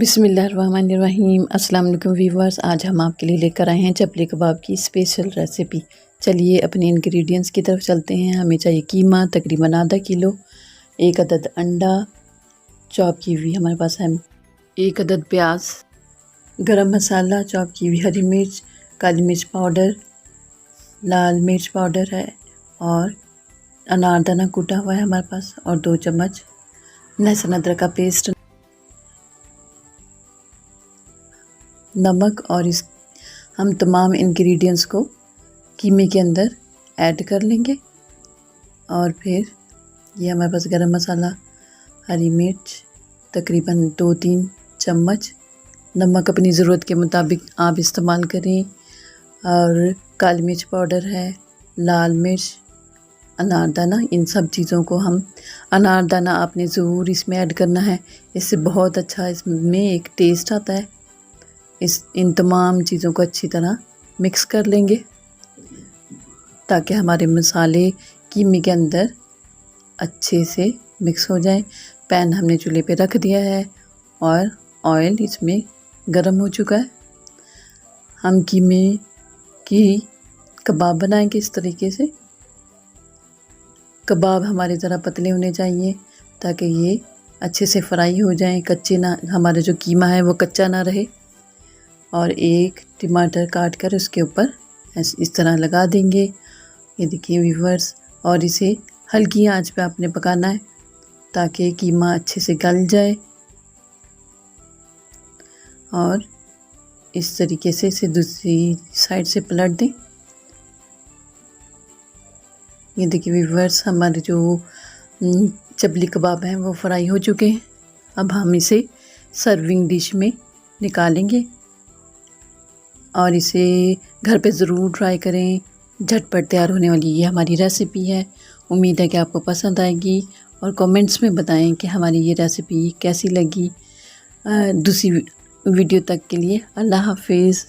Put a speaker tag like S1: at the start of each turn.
S1: बिस्मिल्लाहिर्रहमानिर्रहीम। अस्सलाम वालेकुम व्यूवर्स, आज हम आपके लिए लेकर आए हैं चपली कबाब की स्पेशल रेसिपी। चलिए अपने इंग्रेडिएंट्स की तरफ चलते हैं। हमें चाहिए कीमा तकरीबन आधा किलो, एक अदद अंडा चॉप की हुई हमारे पास है, एक अदद प्याज, गरम मसाला, चॉप की हुई हरी मिर्च, काली मिर्च पाउडर, लाल मिर्च पाउडर है और अनारदाना कूटा हुआ है हमारे पास, और 2 चम्मच लहसुन अदरक का पेस्ट, नमक। और इस हम तमाम इंग्रेडिएंट्स को कीमे के अंदर ऐड कर लेंगे। और फिर ये हमारे पास गरम मसाला, हरी मिर्च तकरीबन 2-3 चम्मच, नमक अपनी ज़रूरत के मुताबिक आप इस्तेमाल करें, और काली मिर्च पाउडर है, लाल मिर्च, अनारदाना। इन सब चीज़ों को हम, अनारदाना आपने ज़रूर इसमें ऐड करना है, इससे बहुत अच्छा इसमें एक टेस्ट आता है। इन तमाम चीज़ों को अच्छी तरह मिक्स कर लेंगे ताकि हमारे मसाले कीमे के अंदर अच्छे से मिक्स हो जाएं। पैन हमने चूल्हे पे रख दिया है और ऑयल इसमें गर्म हो चुका है। हम कीमे की कबाब बनाएंगे इस तरीके से। कबाब हमारे ज़रा पतले होने चाहिए ताकि ये अच्छे से फ्राई हो जाएं, कच्चे ना, हमारा जो कीमा है वो कच्चा ना रहे। और एक टमाटर काट कर उसके ऊपर इस तरह लगा देंगे। ये देखिए व्यूवर्स, और इसे हल्की आंच पे आपने पकाना है ताकि कीमा अच्छे से गल जाए। और इस तरीके से इसे दूसरी साइड से पलट दें। ये देखिए व्यूवर्स, हमारे जो चपली कबाब हैं वो फ्राई हो चुके हैं। अब हम इसे सर्विंग डिश में निकालेंगे और इसे घर पे ज़रूर ट्राई करें। झटपट तैयार होने वाली ये हमारी रेसिपी है। उम्मीद है कि आपको पसंद आएगी, और कमेंट्स में बताएं कि हमारी ये रेसिपी कैसी लगी। दूसरी वीडियो तक के लिए अल्लाह हाफिज़।